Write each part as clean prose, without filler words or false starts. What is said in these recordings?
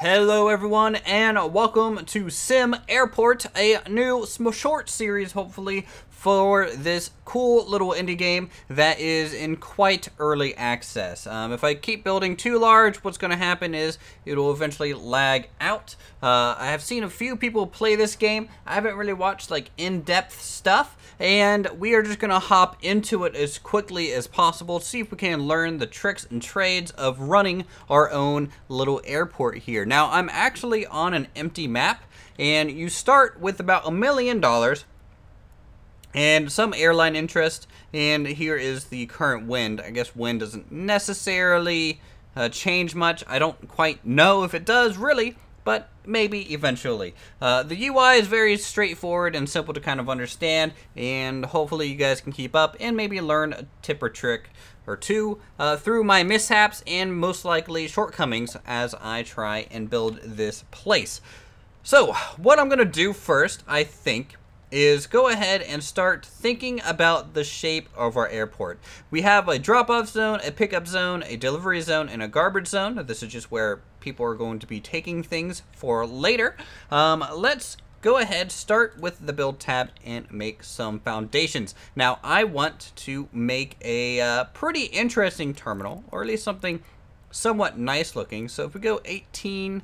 Hello everyone and welcome to SimAirport, a new short series hopefully for this cool little indie game that is in quite early access. If I keep building too large, what's going to happen is it'll eventually lag out. I have seen a few people play this game. I haven't really watched like in-depth stuff, and we are just going to hop into it as quickly as possible, see if we can learn the tricks and trades of running our own little airport here. Now, I'm actually on an empty map, and you start with about $1 million and some airline interest, and here is the current wind. I guess wind doesn't necessarily change much. I don't quite know if it does really, but maybe eventually. The UI is very straightforward and simple to kind of understand, and hopefully you guys can keep up and maybe learn a tip or trick or two through my mishaps and most likely shortcomings as I try and build this place. So what I'm gonna do first, I think, is go ahead and start thinking about the shape of our airport. We have a drop-off zone, a pickup zone, a delivery zone, and a garbage zone. This is just where people are going to be taking things for later. Let's go ahead, start with the build tab, and make some foundations. Now, I want to make a pretty interesting terminal, or at least something somewhat nice looking. So if we go 18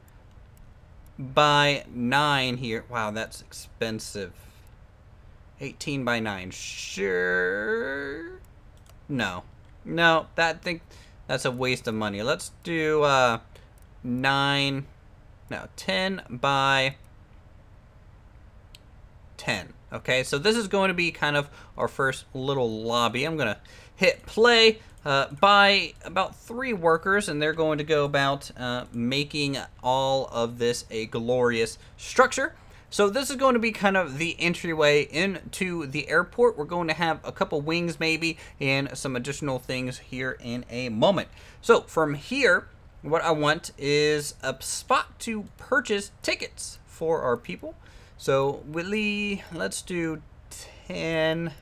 by 9 here, wow, that's expensive. 18 by 9, sure. No, that's a waste of money. Let's do 10 by 10. Okay, so this is going to be kind of our first little lobby. I'm gonna hit play by about 3 workers, and they're going to go about making all of this a glorious structure. So this is going to be kind of the entryway into the airport. We're going to have a couple wings maybe and some additional things here in a moment. So from here, what I want is a spot to purchase tickets for our people. So Whitley, let's do 10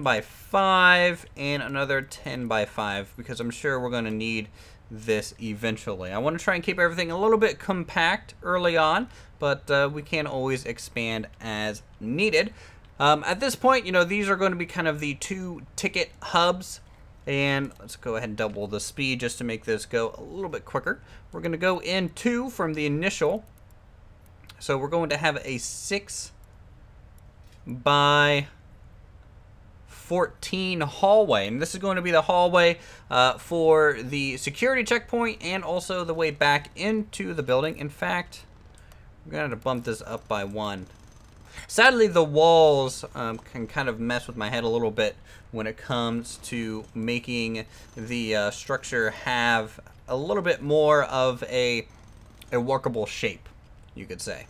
by 5 and another 10 by 5 because I'm sure we're going to need this eventually. I want to try and keep everything a little bit compact early on, but we can always expand as needed. At this point, you know, these are going to be kind of the 2 ticket hubs, and let's go ahead and double the speed just to make this go a little bit quicker. We're going to go in 2 from the initial, so we're going to have a 6 by 14 hallway, and this is going to be the hallway for the security checkpoint and also the way back into the building. In fact, we're gonna have to bump this up by 1. Sadly, the walls can kind of mess with my head a little bit when it comes to making the structure have a little bit more of a workable shape, you could say.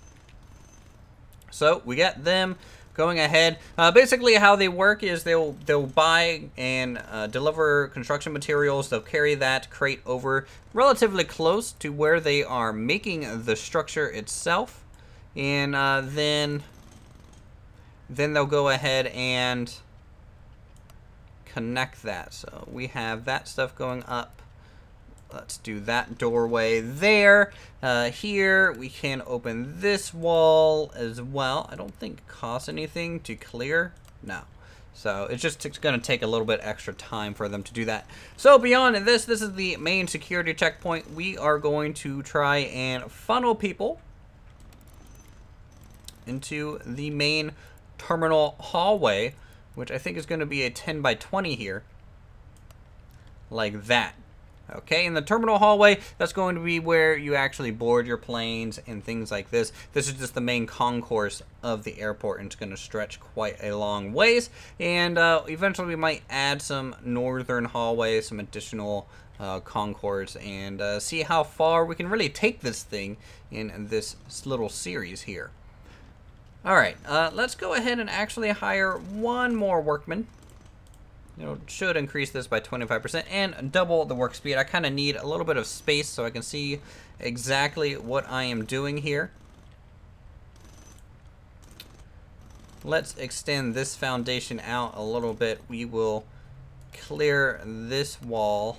So we got them going ahead. Basically how they work is they'll buy and deliver construction materials. They'll carry that crate over relatively close to where they are making the structure itself, and then they'll go ahead and connect that. So we have that stuff going up. Let's do that doorway there. Here we can open this wall as well. I don't think it costs anything to clear. No. So it's going to take a little bit extra time for them to do that. So beyond this, this is the main security checkpoint. We are going to try and funnel people into the main terminal hallway, which I think is going to be a 10 by 20 here. Like that. Okay, in the terminal hallway, that's going to be where you actually board your planes and things like this. This is just the main concourse of the airport, and it's going to stretch quite a long ways. And eventually we might add some northern hallways, some additional concourse, and see how far we can really take this thing in this little series here. All right, let's go ahead and actually hire 1 more workman. You know, should increase this by 25% and double the work speed. I kind of need a little bit of space so I can see exactly what I am doing here. Let's extend this foundation out a little bit. We will clear this wall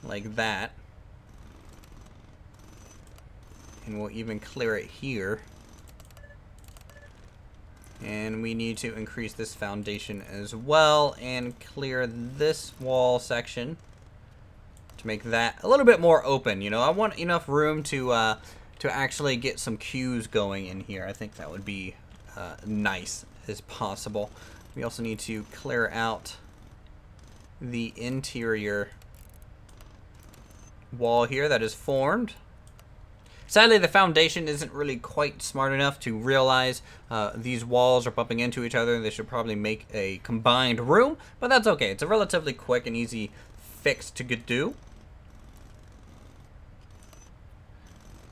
like that. And we'll even clear it here. And we need to increase this foundation as well and clear this wall section to make that a little bit more open. You know, I want enough room to actually get some queues going in here. I think that would be nice as possible. We also need to clear out the interior wall here that is formed. Sadly, the foundation isn't really quite smart enough to realize these walls are bumping into each other. They should probably make a combined room, but that's okay. It's a relatively quick and easy fix to do.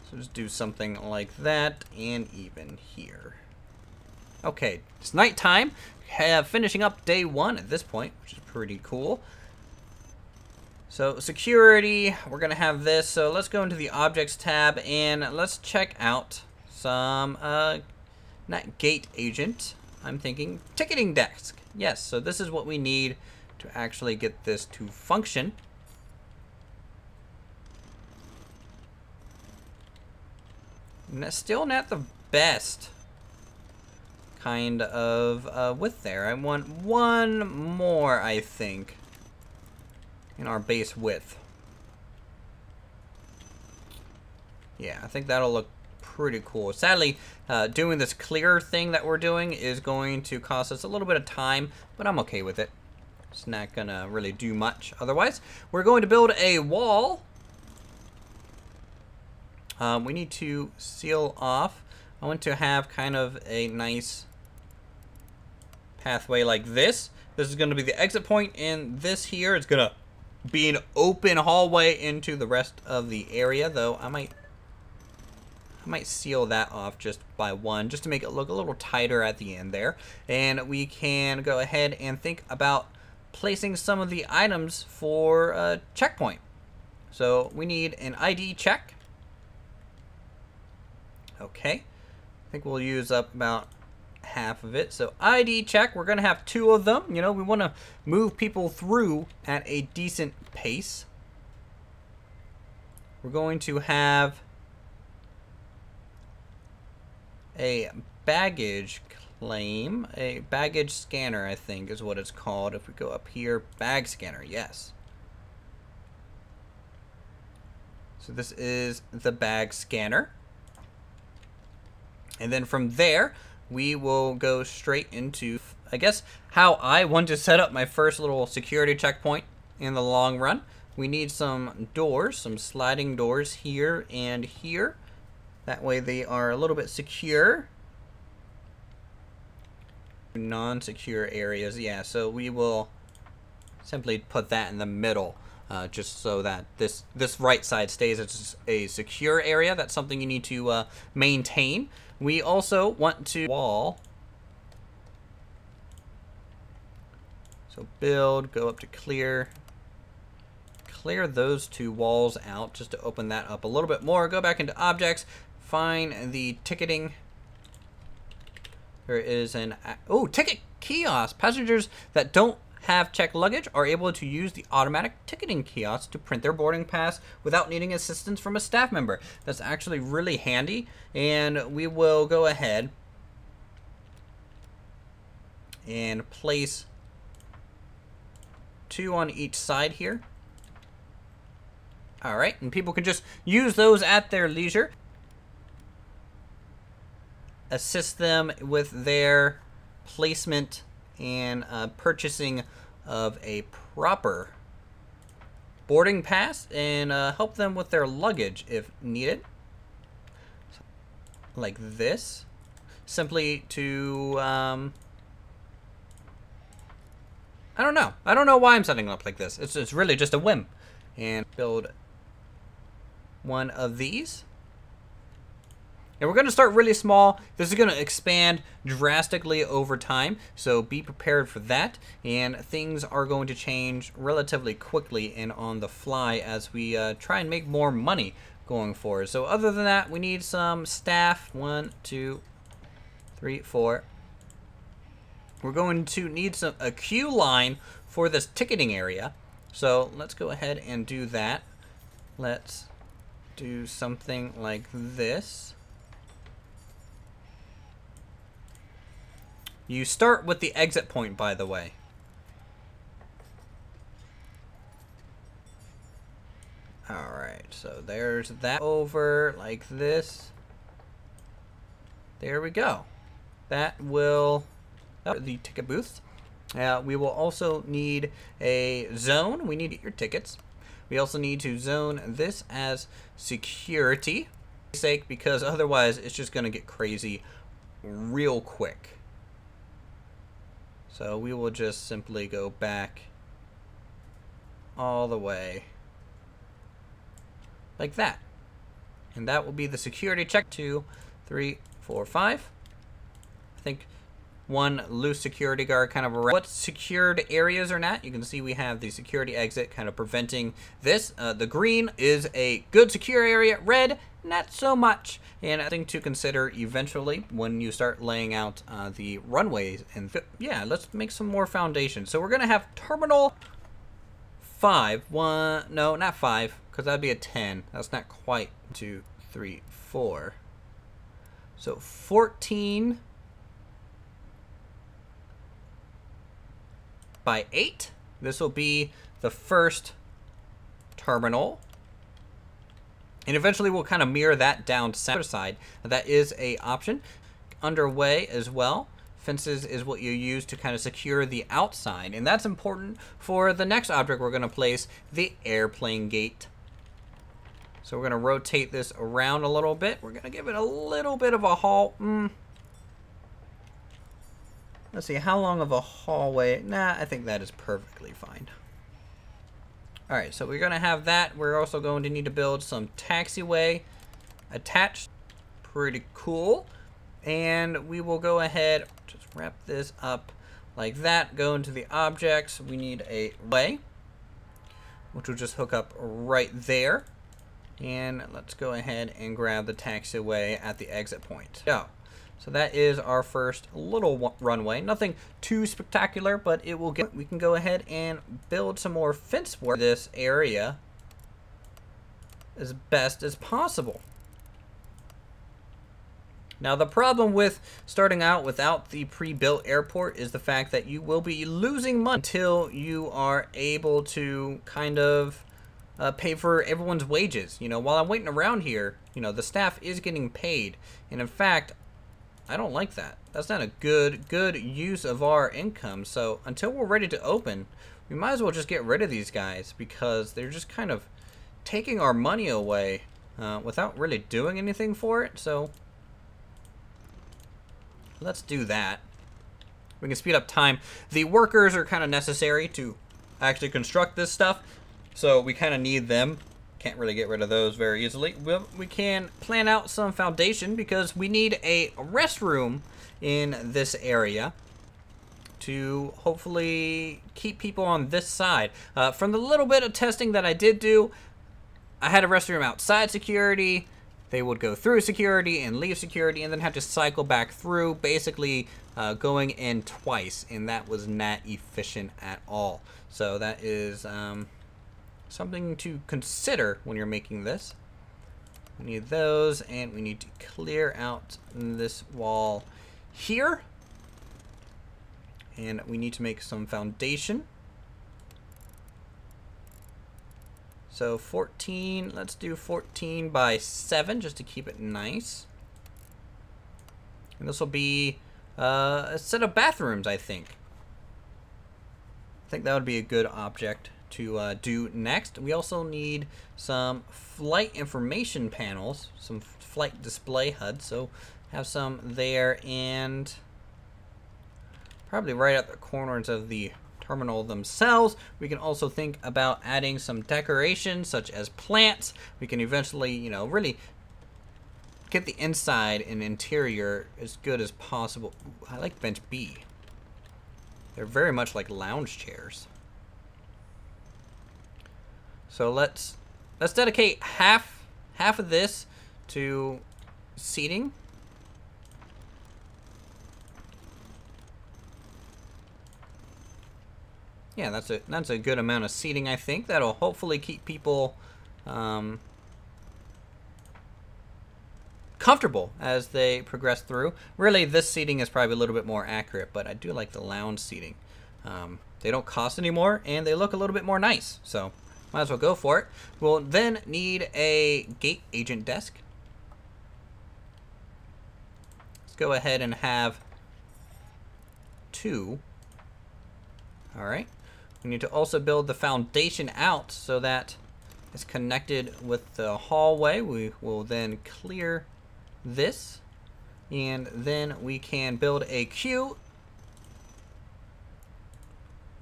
So just do something like that, and even here. Okay, it's nighttime. Finishing up day 1 at this point, which is pretty cool. So security, we're gonna have this. So let's go into the objects tab and let's check out some, not gate agent, I'm thinking ticketing desk. Yes, so this is what we need to actually get this to function. And that's still not the best kind of width there. I want one more, I think, in our base width. Yeah, I think that'll look pretty cool. Sadly, doing this clear thing that we're doing is going to cost us a little bit of time, but I'm okay with it. It's not gonna really do much otherwise. We're going to build a wall. We need to seal off. I want to have kind of a nice pathway like this. This is going to be the exit point, and this here is going to be an open hallway into the rest of the area, though I might seal that off just by one, just to make it look a little tighter at the end there. And we can go ahead and think about placing some of the items for a checkpoint. So we need an ID check. Okay, I think we'll use up about half of it. So ID check, we're gonna have 2 of them. You know, we want to move people through at a decent pace. We're going to have a baggage claim, a baggage scanner, I think is what it's called. If we go up here, bag scanner, yes. So this is the bag scanner. And then from there, we will go straight into, I guess, how I want to set up my first little security checkpoint in the long run. We need some doors, some sliding doors here and here. That way they are a little bit secure. Non-secure areas, yeah, so we will simply put that in the middle, just so that this right side stays as a secure area. That's something you need to maintain. We also want to wall. So build, go up to clear. Clear those 2 walls out just to open that up a little bit more. Go back into objects, find the ticketing. There is an, oh, ticket kiosk. Passengers that don't have checked luggage are able to use the automatic ticketing kiosk to print their boarding pass without needing assistance from a staff member. That's actually really handy, and we will go ahead and place 2 on each side here. All right, and people can just use those at their leisure. Assist them with their placement and purchasing of a proper boarding pass, and help them with their luggage if needed. Like this. Simply to, I don't know. I don't know why I'm setting it up like this. It's really just a whim. And build one of these. And we're going to start really small. This is going to expand drastically over time, so be prepared for that. And things are going to change relatively quickly and on the fly as we try and make more money going forward. So other than that, we need some staff. 1, 2, 3, 4. We're going to need a queue line for this ticketing area. So let's go ahead and do that. Let's do something like this. You start with the exit point, by the way. Alright, so there's that over like this. There we go. That will... the ticket booths. We will also need a zone. We need your tickets. We also need to zone this as security sake, because otherwise it's just going to get crazy real quick. So we will just simply go back all the way like that. And that will be the security check. 2, 3, 4, 5. I think one loose security guard kind of around. What secured areas are not? You can see we have the security exit kind of preventing this. The green is a good secure area. Red, not so much. And I think to consider eventually when you start laying out the runways. And yeah, let's make some more foundations. So we're going to have Terminal 5. No, not 5, because that'd be a 10. That's not quite 2, 3, 4. So 14 by 8. This will be the first terminal. And eventually we'll kind of mirror that down center side. That is a option. Underway as well. Fences is what you use to kind of secure the outside. And that's important for the next object we're going to place, the airplane gate. So we're going to rotate this around a little bit. We're going to give it a little bit of a haul. Let's see, how long of a hallway? Nah, I think that is perfectly fine. Alright, so we're going to have that. We're also going to need to build some taxiway attached. Pretty cool. And we will go ahead, just wrap this up like that. Go into the objects. We need a way, which will just hook up right there. And let's go ahead and grab the taxiway at the exit point. So that is our first little runway. Nothing too spectacular, but it will get. We can go ahead and build some more fence work in this area as best as possible. Now the problem with starting out without the pre-built airport is the fact that you will be losing money until you are able to kind of pay for everyone's wages. You know, while I'm waiting around here, you know, the staff is getting paid. And in fact, I don't like that. That's not a good use of our income. So until we're ready to open, we might as well just get rid of these guys, because they're just kind of taking our money away without really doing anything for it. So let's do that. We can speed up time. The workers are kind of necessary to actually construct this stuff, so we kind of need them. Can't really get rid of those very easily. We can plan out some foundation, because we need a restroom in this area to hopefully keep people on this side. From the little bit of testing that I did do, I had a restroom outside security. They would go through security and leave security and then have to cycle back through, basically going in twice, and that was not efficient at all. So that is something to consider when you're making this. We need those, and we need to clear out this wall here. And we need to make some foundation. So 14, let's do 14 by 7 just to keep it nice. And this will be a set of bathrooms, I think. I think that would be a good object to do next. We also need some flight information panels, some flight display HUD. So have some there, and probably right at the corners of the terminal themselves. We can also think about adding some decorations such as plants. We can eventually, you know, really get the inside and interior as good as possible. Ooh, I like bench B. They're very much like lounge chairs. So let's dedicate half of this to seating. Yeah, that's a good amount of seating, I think. That'll hopefully keep people comfortable as they progress through. Really, this seating is probably a little bit more accurate, but I do like the lounge seating. They don't cost anymore, and they look a little bit more nice, so might as well go for it. We'll then need a gate agent desk. Let's go ahead and have 2. All right. We need to also build the foundation out so that it's connected with the hallway. We will then clear this, and then we can build a queue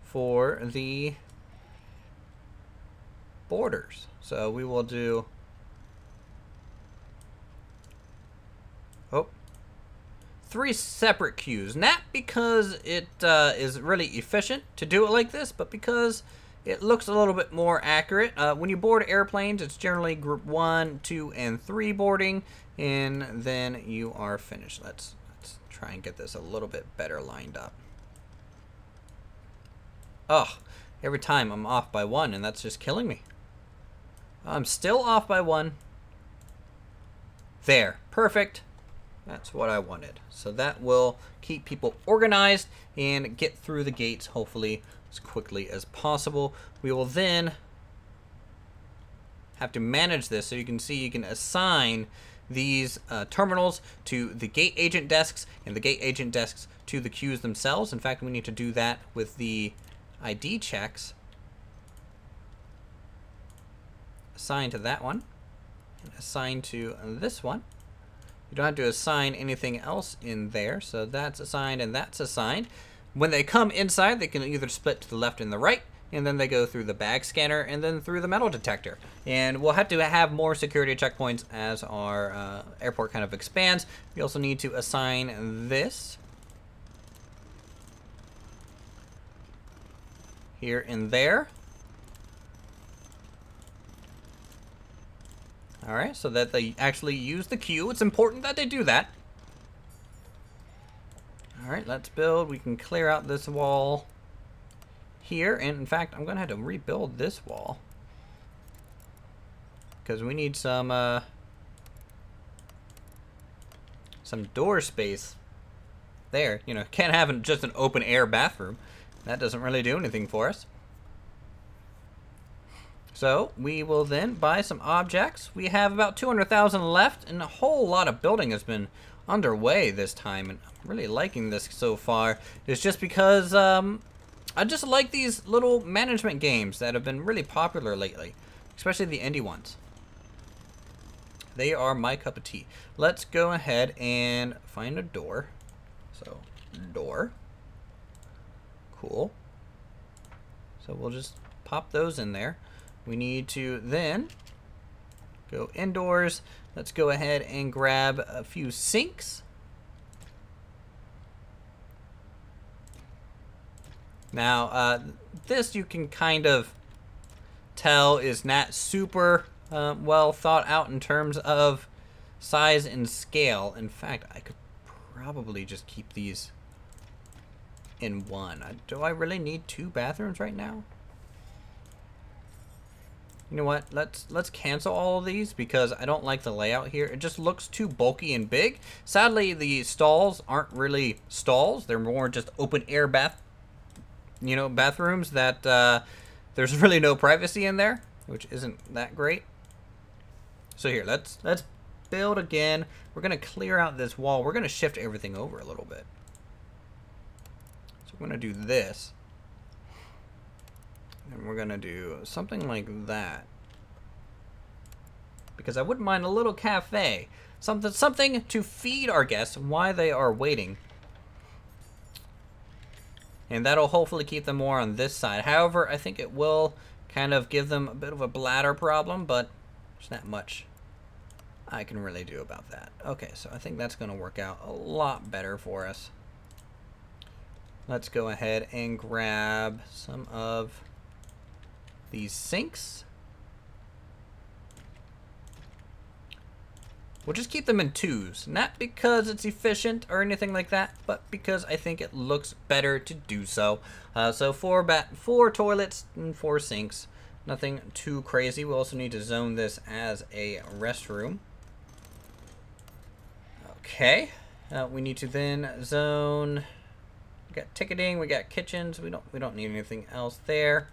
for the borders. So we will do 3 separate queues, not because it is really efficient to do it like this, but because it looks a little bit more accurate. When you board airplanes, it's generally group 1, 2, and 3 boarding, and then you are finished. Let's try and get this a little bit better lined up. Oh, every time I'm off by 1, and that's just killing me. I'm still off by 1. There, perfect. That's what I wanted. So that will keep people organized and get through the gates, hopefully, as quickly as possible. We will then have to manage this. So you can see you can assign these terminals to the gate agent desks and the gate agent desks to the queues themselves. In fact, we need to do that with the ID checks. Assign to that one and assign to this one. You don't have to assign anything else in there, so that's assigned and that's assigned. When they come inside, they can either split to the left and the right, and then they go through the bag scanner and then through the metal detector. And we'll have to have more security checkpoints as our airport kind of expands. We also need to assign this here and there. All right, so that they actually use the queue. It's important that they do that. All right, let's build. We can clear out this wall here. And in fact, I'm gonna have to rebuild this wall because we need some door space there. You know, can't have just an open air bathroom. That doesn't really do anything for us. So we will then buy some objects. We have about 200,000 left, and a whole lot of building has been underway this time, and I'm really liking this so far. It's just because I just like these little management games that have been really popular lately, especially the indie ones. They are my cup of tea. Let's go ahead and find a door. So, door. Cool. So we'll just pop those in there. We need to then go indoors. Let's go ahead and grab a few sinks. Now, this you can kind of tell is not super well thought out in terms of size and scale. In fact, I could probably just keep these in one. Do I really need 2 bathrooms right now? You know what? Let's cancel all of these because I don't like the layout here. It just looks too bulky and big. Sadly, the stalls aren't really stalls. They're more just open air bathrooms that there's really no privacy in there, which isn't that great. So here, let's build again. We're gonna clear out this wall. We're gonna shift everything over a little bit. So we're gonna do this. And we're gonna do something like that. Because I wouldn't mind a little cafe. Something to feed our guests while they are waiting. And that'll hopefully keep them more on this side. However, I think it will kind of give them a bit of a bladder problem, but there's not much I can really do about that. Okay, so I think that's gonna work out a lot better for us. Let's go ahead and grab some of these sinks. We'll just keep them in 2s, not because it's efficient or anything like that, but because I think it looks better to do so. So 4 toilets and 4 sinks. Nothing too crazy. We also need to zone this as a restroom. Okay. We need to then zone. We got ticketing. We got kitchens. We don't need anything else there.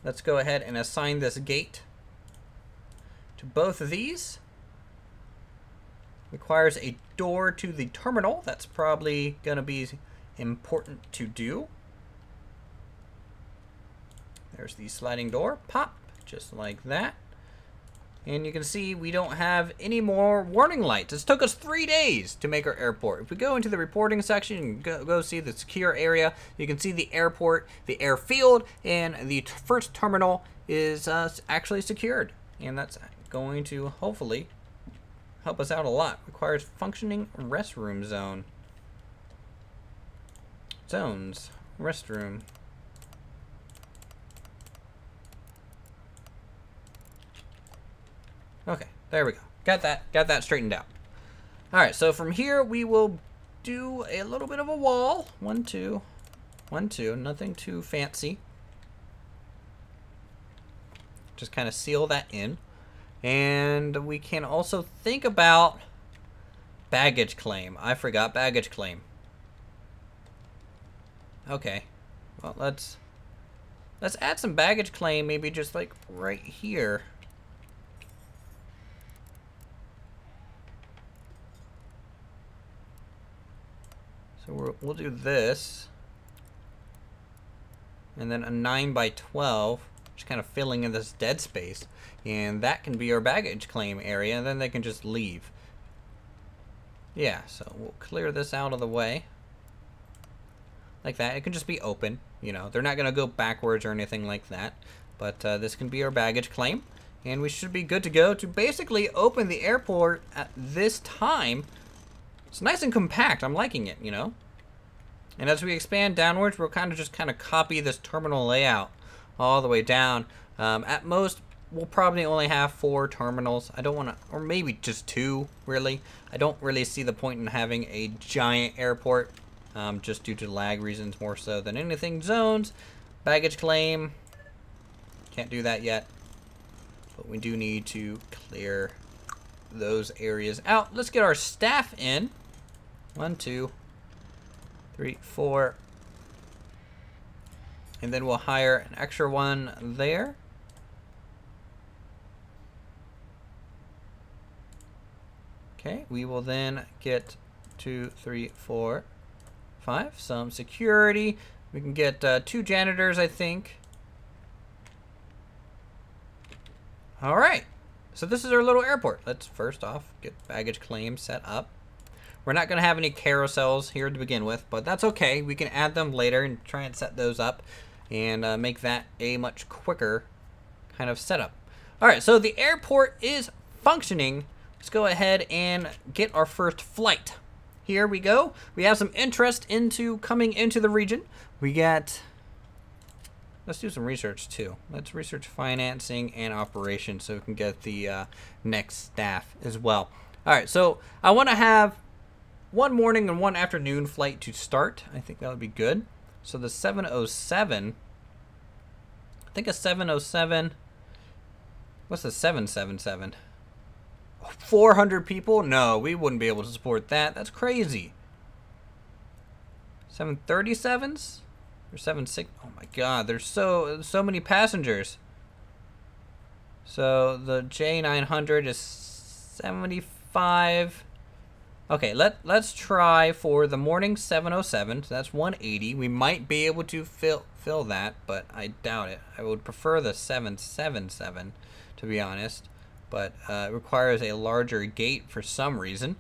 Let's go ahead and assign this gate to both of these. Requires a door to the terminal. That's probably going to be important to do. There's the sliding door. Pop, just like that. And you can see we don't have any more warning lights. This took us 3 days to make our airport. If we go into the reporting section and go see the secure area, you can see the airport, the airfield, and the first terminal is actually secured. And that's going to hopefully help us out a lot. Requires functioning restroom zone. Zones. Restroom. Okay, there we go. Got that straightened out. Alright, so from here we will do a little bit of a wall. 1, 2. 1, 2. Nothing too fancy. Just kind of seal that in. And we can also think about baggage claim. I forgot baggage claim. Okay. Well, let's add some baggage claim, maybe just like right here. So we'll do this. And then a 9 by 12, just kind of filling in this dead space. And that can be our baggage claim area, and then they can just leave. Yeah, so we'll clear this out of the way. Like that. It can just be open. You know, they're not going to go backwards or anything like that. But this can be our baggage claim. And we should be good to go to basically open the airport at this time. It's nice and compact. I'm liking it, you know. And as we expand downwards, we'll kind of copy this terminal layout all the way down. At most, we'll probably only have 4 terminals. I don't want to, or maybe just 2, really. I don't really see the point in having a giant airport, just due to lag reasons more so than anything. Zones, baggage claim. Can't do that yet. But we do need to clear those areas out. Let's get our staff in. 1, 2, 3, 4. And then we'll hire an extra one there. Okay, we will then get 2, 3, 4, 5. Some security. We can get 2 janitors, I think. All right. So this is our little airport. Let's first off get baggage claim set up. We're not going to have any carousels here to begin with, but that's okay. We can add them later and try and set those up and make that a much quicker kind of setup. All right, so the airport is functioning. Let's go ahead and get our first flight. Here we go. We have some interest into coming into the region. We got... Let's do some research too. Let's research financing and operations so we can get the next staff as well. All right, so I want to have 1 morning and 1 afternoon flight to start. I think that would be good. So the 707, I think a 707, what's the 777? 400 people? No, we wouldn't be able to support that. That's crazy. 737s? Or 76? Oh my god, there's so many passengers. So the J900 is 75. Okay, let's try for the morning 707. So that's 180. We might be able to fill that, but I doubt it. I would prefer the 777, to be honest. But it requires a larger gate for some reason.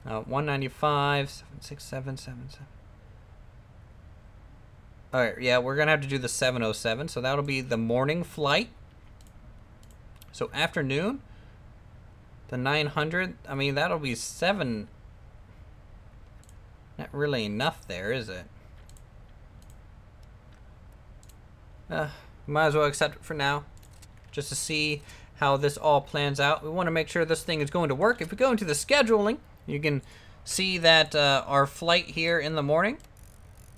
195, 767, 77. All right, yeah, we're gonna have to do the 707. So that'll be the morning flight. So afternoon, the 900. I mean, that'll be 7. Not really enough there, is it? Might as well accept it for now, just to see how this all plans out. We want to make sure this thing is going to work. If we go into the scheduling, you can see that our flight here in the morning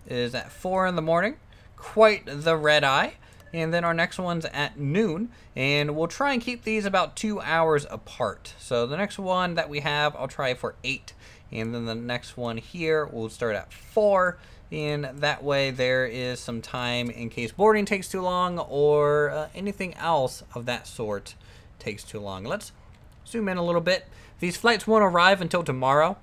is at 4 in the morning. Quite the red eye. And then our next one's at noon. And we'll try and keep these about 2 hours apart. So the next one that we have, I'll try for 8. And then the next one here will start at 4. And that way there is some time in case boarding takes too long or anything else of that sort takes too long. Let's zoom in a little bit. These flights won't arrive until tomorrow.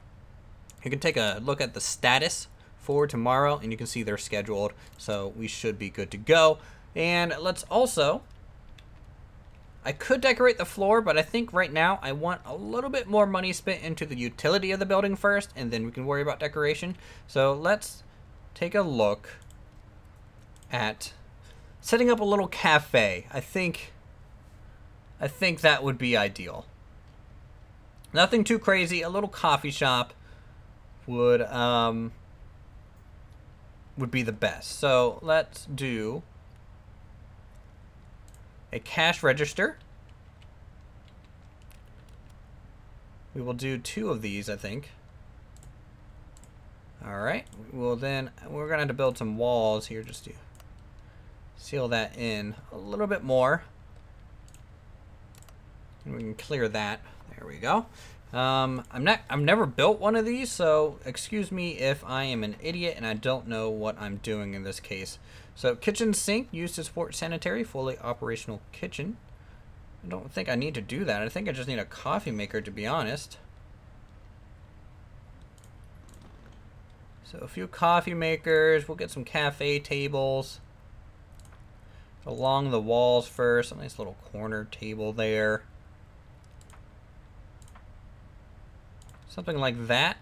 You can take a look at the status for tomorrow and you can see they're scheduled. So we should be good to go. And let's also, I could decorate the floor, but I think right now I want a little bit more money spent into the utility of the building first, and then we can worry about decoration. So let's take a look at setting up a little cafe. I think that would be ideal. Nothing too crazy. A little coffee shop would be the best. So let's do a cash register. We will do 2 of these, I think. Alright, well then, we're going to have to build some walls here just to seal that in a little bit more. And we can clear that. There we go. I've never built one of these, so excuse me if I am an idiot and I don't know what I'm doing in this case. So kitchen sink used to support sanitary, fully operational kitchen. I don't think I need to do that. I think I just need a coffee maker, to be honest. So a few coffee makers. We'll get some cafe tables along the walls first. A nice little corner table there. Something like that.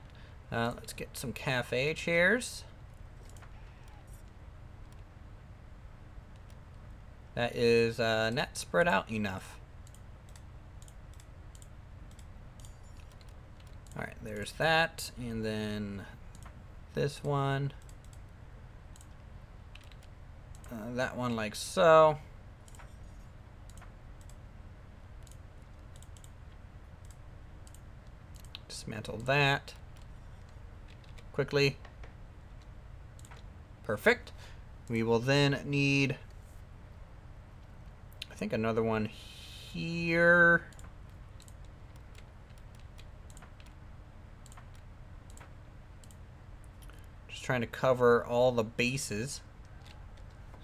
Let's get some cafe chairs. That is not spread out enough. Alright, there's that. And then this one. That one like so. Dismantle that quickly. Perfect. We will then need, I think, another one here. Just trying to cover all the bases.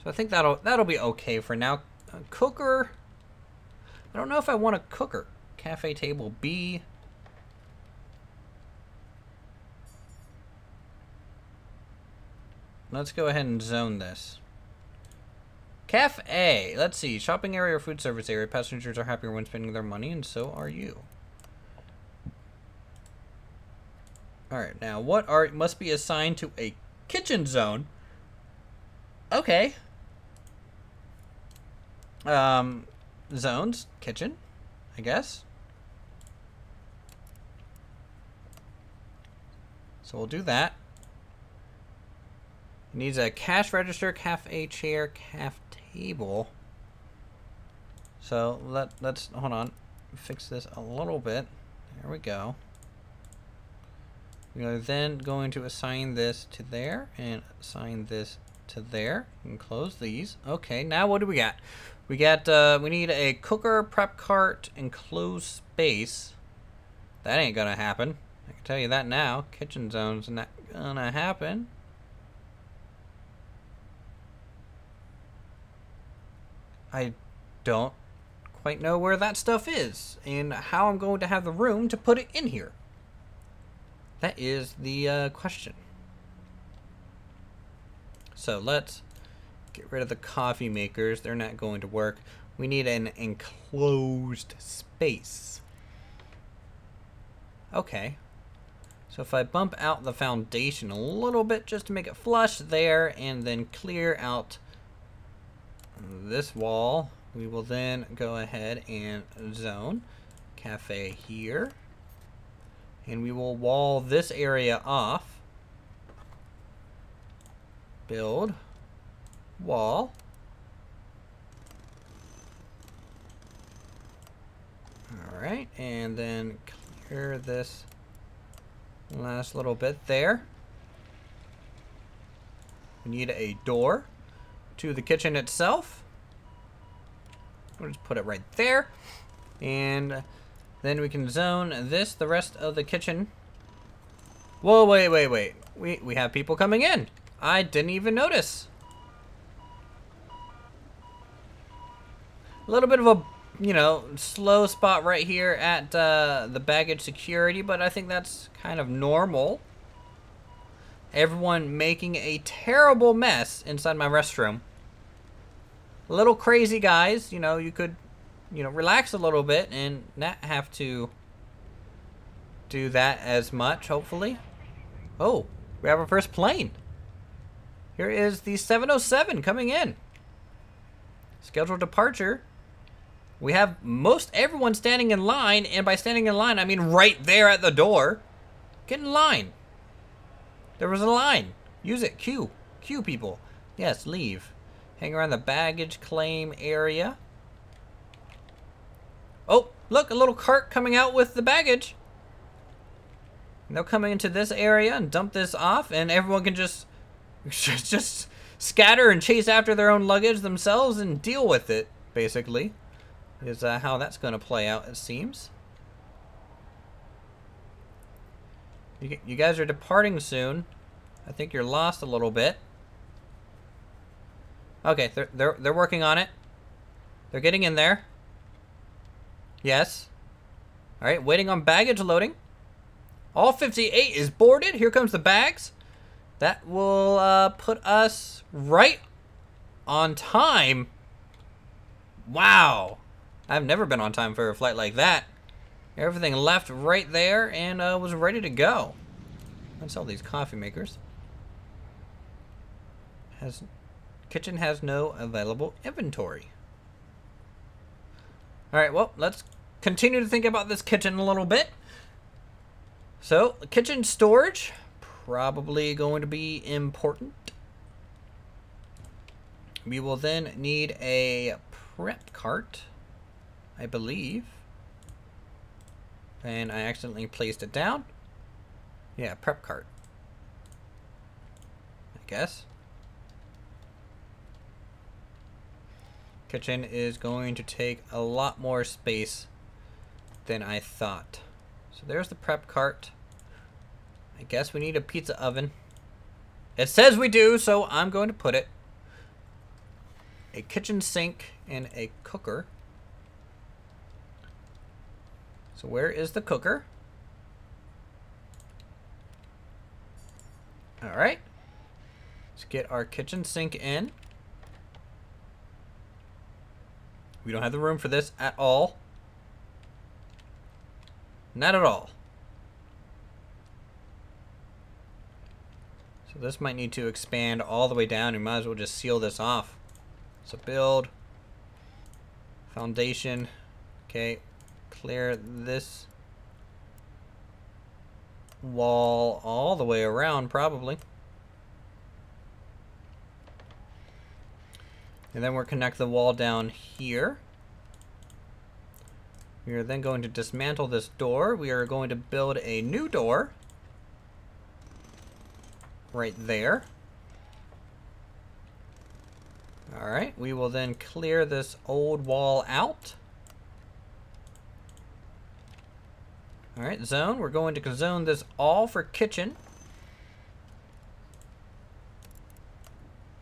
So I think that'll be okay for now. Cooker. I don't know if I want a cooker. Cafe table B. Let's go ahead and zone this. Cafe. Let's see. Shopping area or food service area. Passengers are happier when spending their money, and so are you. Alright, now what must be assigned to a kitchen zone? Okay. Zones. Kitchen, I guess. So we'll do that. It needs a cash register, cafe chair, cafe table. So let's hold on, fix this a little bit. There we go. We are then going to assign this to there and assign this to there and close these. Okay, now what do we got? We got we need a cooker, prep cart, enclosed space. That ain't gonna happen. I can tell you that now. Kitchen zone's not gonna happen. I don't quite know where that stuff is and how I'm going to have the room to put it in here. That is the question. So let's get rid of the coffee makers. They're not going to work. We need an enclosed space. Okay. So if I bump out the foundation a little bit just to make it flush there and then clear out this wall, we will then go ahead and zone cafe here. And we will wall this area off. Build wall. Alright, and then clear this last little bit there. We need a door to the kitchen itself. We'll just put it right there. And then we can zone this, the rest of the kitchen. Whoa, wait. We have people coming in. I didn't even notice. A little bit of a, you know, slow spot right here at the baggage security, but I think that's kind of normal. Everyone making a terrible mess inside my restroom. A little crazy, guys. You know, you could, you know, relax a little bit and not have to do that as much, hopefully. Oh, we have our first plane. Here is the 707 coming in. Scheduled departure. We have most everyone standing in line, and by standing in line, I mean right there at the door. Get in line. There was a line. Use it. Queue. Queue, people. Yes, leave. Hang around the baggage claim area. Oh, look, a little cart coming out with the baggage. And they'll come into this area and dump this off, and everyone can just scatter and chase after their own luggage themselves and deal with it, basically. Is how that's going to play out, it seems. You guys are departing soon. I think you're lost a little bit. Okay, they're working on it. They're getting in there. Yes. All right, waiting on baggage loading. All 58 is boarded. Here comes the bags. That will put us right on time. Wow. I've never been on time for a flight like that. Everything left right there and was ready to go. Let's sell these coffee makers. Kitchen has no available inventory. Alright, well, let's continue to think about this kitchen a little bit. So, kitchen storage, probably going to be important. We will then need a prep cart, I believe. And I accidentally placed it down. Yeah, prep cart. I guess. Kitchen is going to take a lot more space than I thought. So there's the prep cart. I guess we need a pizza oven. It says we do, so I'm going to put it. A kitchen sink and a cooker. So where is the cooker? All right. Let's get our kitchen sink in. We don't have the room for this at all. Not at all. So this might need to expand all the way down. You might as well just seal this off. So build. Foundation. Okay. Clear this wall all the way around, probably. And then we'll connect the wall down here. We are then going to dismantle this door. We are going to build a new door. Right there. Alright, we will then clear this old wall out. Alright, zone. We're going to zone this all for kitchen.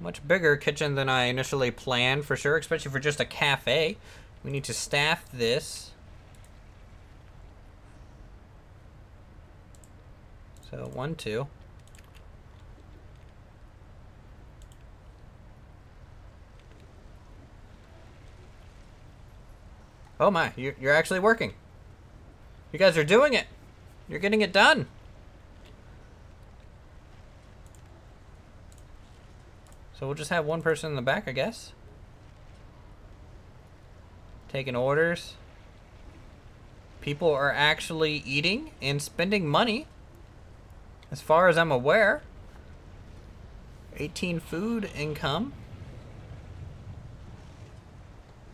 Much bigger kitchen than I initially planned, for sure, especially for just a cafe. We need to staff this. So, 1, 2. Oh my, you're actually working. You guys are doing it. You're getting it done. So we'll just have one person in the back, I guess. Taking orders. People are actually eating and spending money. As far as I'm aware. 18 food income.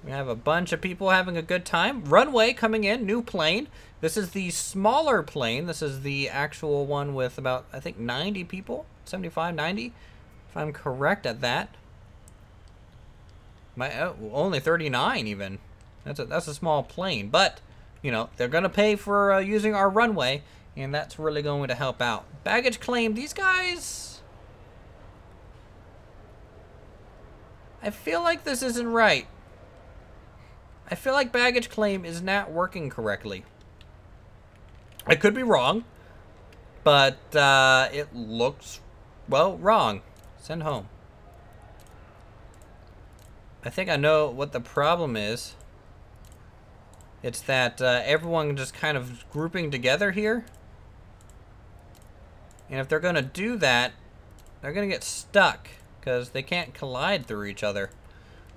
We have a bunch of people having a good time. Runway coming in, new plane. This is the smaller plane. This is the actual one with about, I think, 90 people, 75, 90, if I'm correct at that. Only 39 even. That's a small plane, but you know they're gonna pay for using our runway, and that's really going to help out. Baggage claim. These guys, I feel like this isn't right. I feel like baggage claim is not working correctly. I could be wrong, but it looks, well, wrong. Send home. I think I know what the problem is. It's that everyone just kind of grouping together here. And if they're going to do that, they're going to get stuck because they can't collide through each other.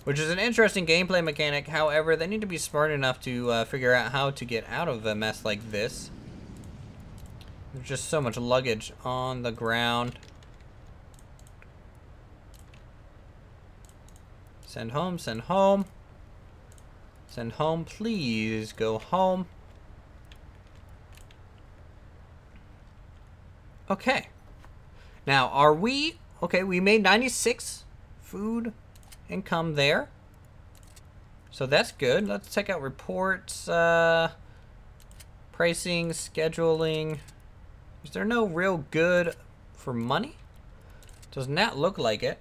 Which is an interesting gameplay mechanic. However, they need to be smart enough to figure out how to get out of a mess like this. There's just so much luggage on the ground. Send home, send home. Send home, please go home. Okay. Now, are we... Okay, we made 96 food income there. So that's good. Let's check out reports, pricing, scheduling. Is there no real good for money? Does not look like it,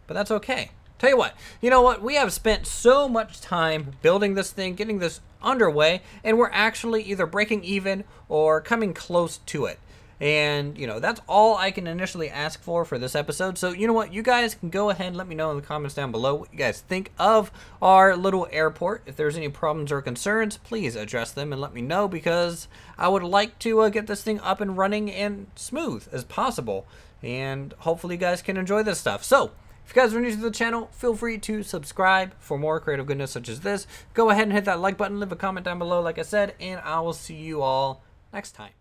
but that's okay. Tell you what, we have spent so much time building this thing, getting this underway, and we're actually either breaking even or coming close to it. And, that's all I can initially ask for this episode. So, you know what? You guys can go ahead and let me know in the comments down below what you guys think of our little airport. If there's any problems or concerns, please address them and let me know, because I would like to get this thing up and running and smooth as possible. And hopefully you guys can enjoy this stuff. So, if you guys are new to the channel, feel free to subscribe for more creative goodness such as this. Go ahead and hit that like button, leave a comment down below like I said, and I will see you all next time.